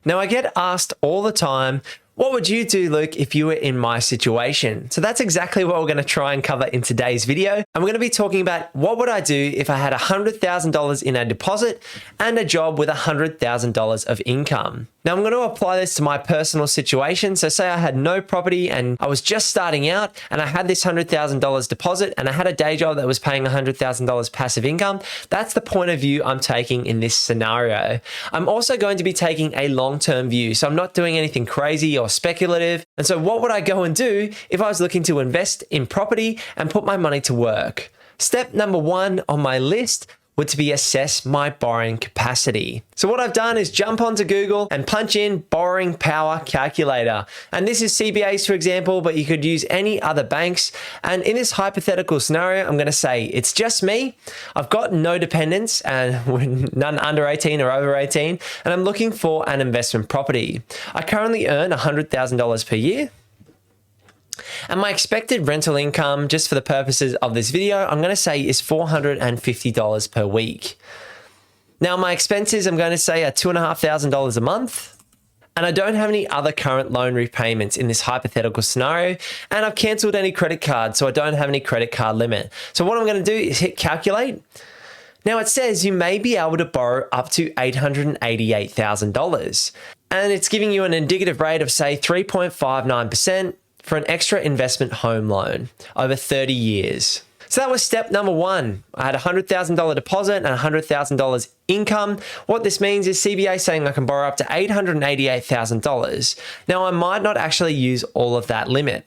Now, I get asked all the time, what would you do, Luke, if you were in my situation? So that's exactly what we're going to try and cover in today's video. And we're going to be talking about what would I do if I had $100,000 in a deposit and a job with $100,000 of income. Now, I'm going to apply this to my personal situation. So say I had no property and I was just starting out and I had this $100,000 deposit and I had a day job that was paying $100,000 passive income. That's the point of view I'm taking in this scenario. I'm also going to be taking a long-term view. So I'm not doing anything crazy or speculative. And so what would I go and do if I was looking to invest in property and put my money to work? Step number one on my list would to be assess my borrowing capacity. So what I've done is jump onto Google and punch in borrowing power calculator. And this is CBA's, for example, but you could use any other banks. And in this hypothetical scenario, I'm going to say it's just me. I've got no dependents and none under 18 or over 18. And I'm looking for an investment property. I currently earn $100,000 per year. And my expected rental income, just for the purposes of this video, I'm going to say is $450 per week. Now, my expenses, I'm going to say are $2,500 a month. And I don't have any other current loan repayments in this hypothetical scenario. And I've canceled any credit cards, so I don't have any credit card limit. So what I'm going to do is hit calculate. Now, it says you may be able to borrow up to $888,000. And it's giving you an indicative rate of, say, 3.59%. for an extra investment home loan over 30 years. So that was step number one. I had a $100,000 deposit and $100,000 income. What this means is CBA saying I can borrow up to $888,000. Now, I might not actually use all of that limit.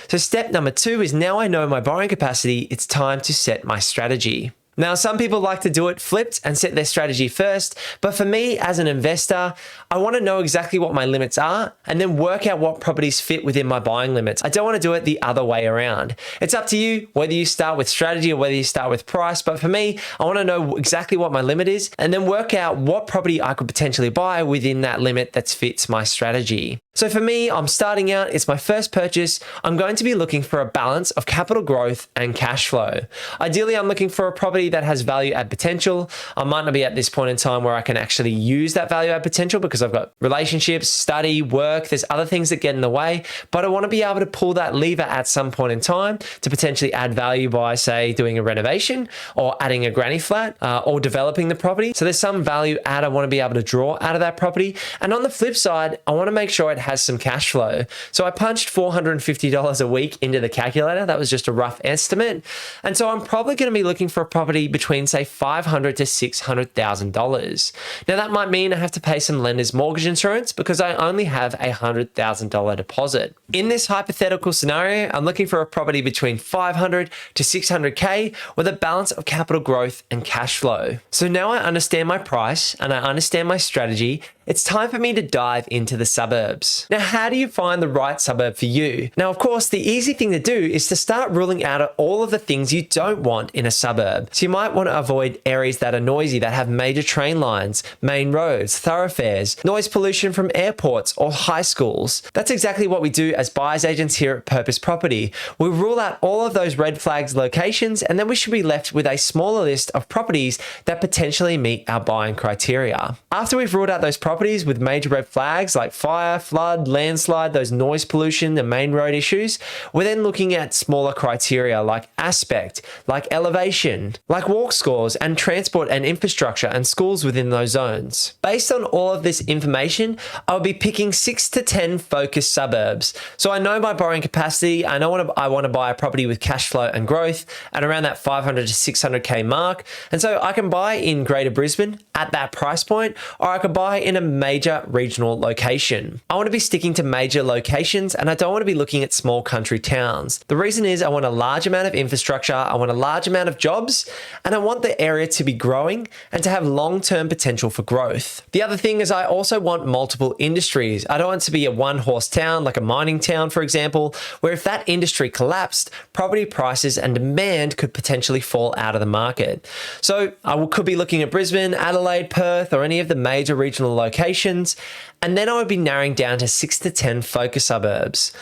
So step number two is now I know my borrowing capacity, it's time to set my strategy. Now, some people like to do it flipped and set their strategy first, but for me as an investor, I want to know exactly what my limits are and then work out what properties fit within my buying limits. I don't want to do it the other way around. It's up to you whether you start with strategy or whether you start with price, but for me, I want to know exactly what my limit is and then work out what property I could potentially buy within that limit that fits my strategy. So for me, I'm starting out, it's my first purchase. I'm going to be looking for a balance of capital growth and cash flow. Ideally, I'm looking for a property that has value add potential. I might not be at this point in time where I can actually use that value add potential because I've got relationships, study, work, there's other things that get in the way, but I want to be able to pull that lever at some point in time to potentially add value by, say, doing a renovation or adding a granny flat or developing the property. So there's some value add I want to be able to draw out of that property. And on the flip side, I want to make sure it has some cash flow. So I punched $450 a week into the calculator. That was just a rough estimate. And so I'm probably going to be looking for a property between, say, $500,000 to $600,000. Now, that might mean I have to pay some lender's mortgage insurance because I only have a $100,000 deposit. In this hypothetical scenario, I'm looking for a property between $500,000 to $600,000 with a balance of capital growth and cash flow. So now I understand my price and I understand my strategy. It's time for me to dive into the suburbs. Now, how do you find the right suburb for you? Now, of course, the easy thing to do is to start ruling out all of the things you don't want in a suburb. So you might want to avoid areas that are noisy, that have major train lines, main roads, thoroughfares, noise pollution from airports or high schools. That's exactly what we do as buyers agents here at Purpose Property. We rule out all of those red flags locations, and then we should be left with a smaller list of properties that potentially meet our buying criteria. After we've ruled out those properties with major red flags like fire, flood, landslide, those noise pollution, the main road issues, we're then looking at smaller criteria like aspect, like elevation, like walk scores and transport and infrastructure and schools within those zones. Based on all of this information, I'll be picking 6 to 10 focused suburbs. So I know my borrowing capacity. I know I want to buy a property with cash flow and growth at around that $500,000 to $600,000 mark. And so I can buy in Greater Brisbane at that price point, or I could buy in a major regional location. I want to be sticking to major locations and I don't want to be looking at small country towns. The reason is I want a large amount of infrastructure, I want a large amount of jobs, and I want the area to be growing and to have long-term potential for growth. The other thing is I also want multiple industries. I don't want to be a one-horse town like a mining town, for example, where if that industry collapsed, property prices and demand could potentially fall out of the market. So I could be looking at Brisbane, Adelaide, Perth, or any of the major regional locations, and then I would be narrowing down to 6 to 10 focus suburbs.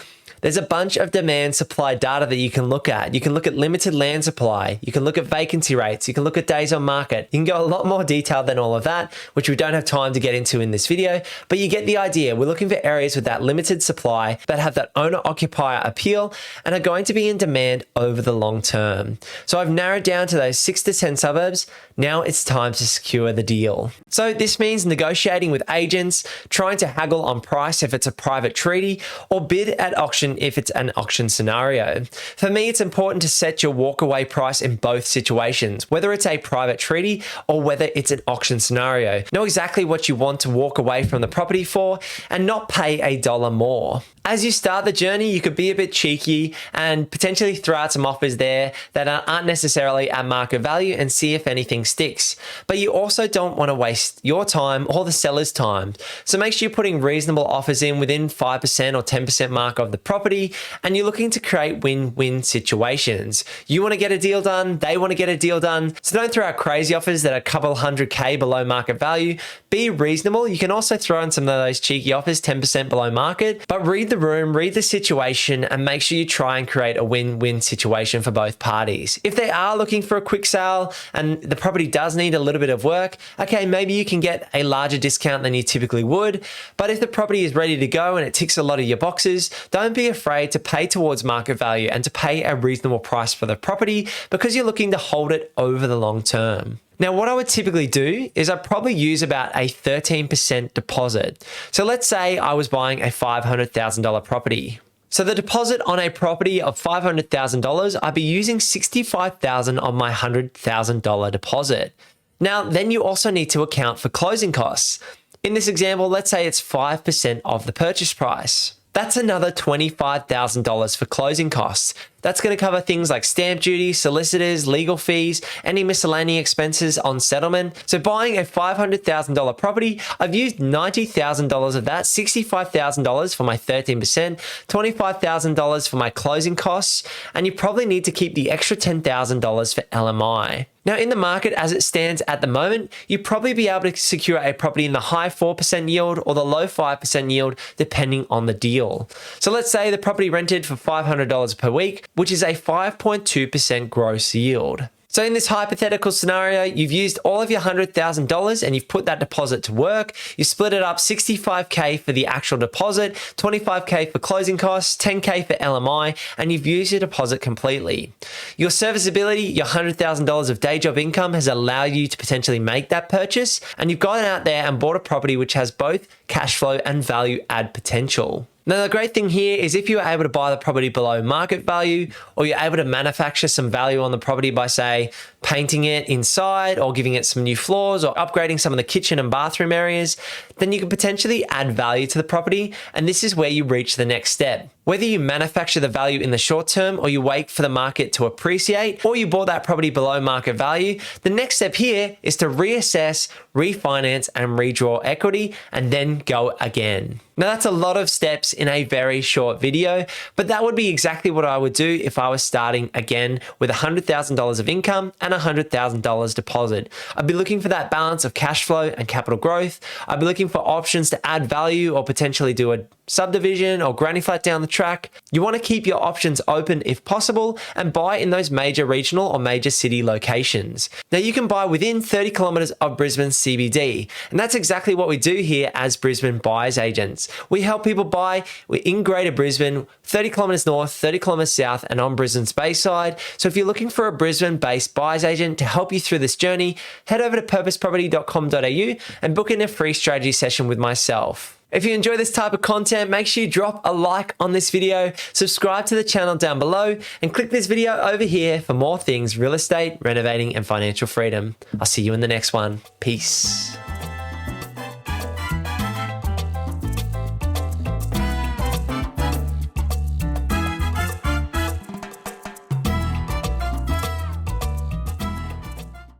There's a bunch of demand supply data that you can look at. You can look at limited land supply. You can look at vacancy rates. You can look at days on market. You can go a lot more detail than all of that, which we don't have time to get into in this video, but you get the idea. We're looking for areas with that limited supply that have that owner-occupier appeal and are going to be in demand over the long term. So I've narrowed down to those 6 to 10 suburbs. Now it's time to secure the deal. So this means negotiating with agents, trying to haggle on price if it's a private treaty, or bid at auction if it's an auction scenario. For me, it's important to set your walkaway price in both situations, whether it's a private treaty or whether it's an auction scenario. Know exactly what you want to walk away from the property for and not pay $1 more. As you start the journey, you could be a bit cheeky and potentially throw out some offers there that aren't necessarily at market value and see if anything sticks. But you also don't want to waste your time or the seller's time. So make sure you're putting reasonable offers in within 5% or 10% mark of the property, and you're looking to create win-win situations. You want to get a deal done, they want to get a deal done. So don't throw out crazy offers that are a couple $100K below market value. Be reasonable. You can also throw in some of those cheeky offers, 10% below market, but read the room, read the situation, and make sure you try and create a win-win situation for both parties. If they are looking for a quick sale and the property does need a little bit of work, okay, maybe you can get a larger discount than you typically would. But if the property is ready to go and it ticks a lot of your boxes, don't be afraid to pay towards market value and to pay a reasonable price for the property because you're looking to hold it over the long term. Now, what I would typically do is I'd probably use about a 13% deposit. So let's say I was buying a $500,000 property. So the deposit on a property of $500,000, I'd be using $65,000 on my $100,000 deposit. Now, then you also need to account for closing costs. In this example, let's say it's 5% of the purchase price. That's another $25,000 for closing costs. That's going to cover things like stamp duty, solicitors, legal fees, any miscellaneous expenses on settlement. So buying a $500,000 property, I've used $90,000 of that, $65,000 for my 13%, $25,000 for my closing costs, and you probably need to keep the extra $10,000 for LMI. Now, in the market as it stands at the moment, you'd probably be able to secure a property in the high 4% yield or the low 5% yield, depending on the deal. So let's say the property rented for $500 per week, which is a 5.2% gross yield. So in this hypothetical scenario, you've used all of your $100,000 and you've put that deposit to work. You split it up, $65K for the actual deposit, $25K for closing costs, $10K for LMI, and you've used your deposit completely. Your serviceability, your $100,000 of day job income has allowed you to potentially make that purchase, and you've gone out there and bought a property which has both cash flow and value add potential. Now, the great thing here is if you're able to buy the property below market value, or you're able to manufacture some value on the property by, say, painting it inside or giving it some new floors or upgrading some of the kitchen and bathroom areas, then you can potentially add value to the property. And this is where you reach the next step. Whether you manufacture the value in the short term or you wait for the market to appreciate, or you bought that property below market value, the next step here is to reassess, refinance, and redraw equity, and then go again. Now, that's a lot of steps in a very short video, but that would be exactly what I would do if I was starting again with $100,000 of income and $100,000 deposit. I'd be looking for that balance of cash flow and capital growth. I'd be looking for options to add value or potentially do a subdivision or granny flat down the track. You want to keep your options open if possible and buy in those major regional or major city locations. Now, you can buy within 30 kilometers of Brisbane CBD, and that's exactly what we do here as Brisbane buyers agents. We help people buy in Greater Brisbane, 30 kilometers north, 30 kilometers south, and on Brisbane's Bayside. So if you're looking for a Brisbane-based buyers agent to help you through this journey, head over to purposeproperty.com.au and book in a free strategy session with myself. If you enjoy this type of content, make sure you drop a like on this video, subscribe to the channel down below, and click this video over here for more things real estate, renovating, and financial freedom. I'll see you in the next one. Peace.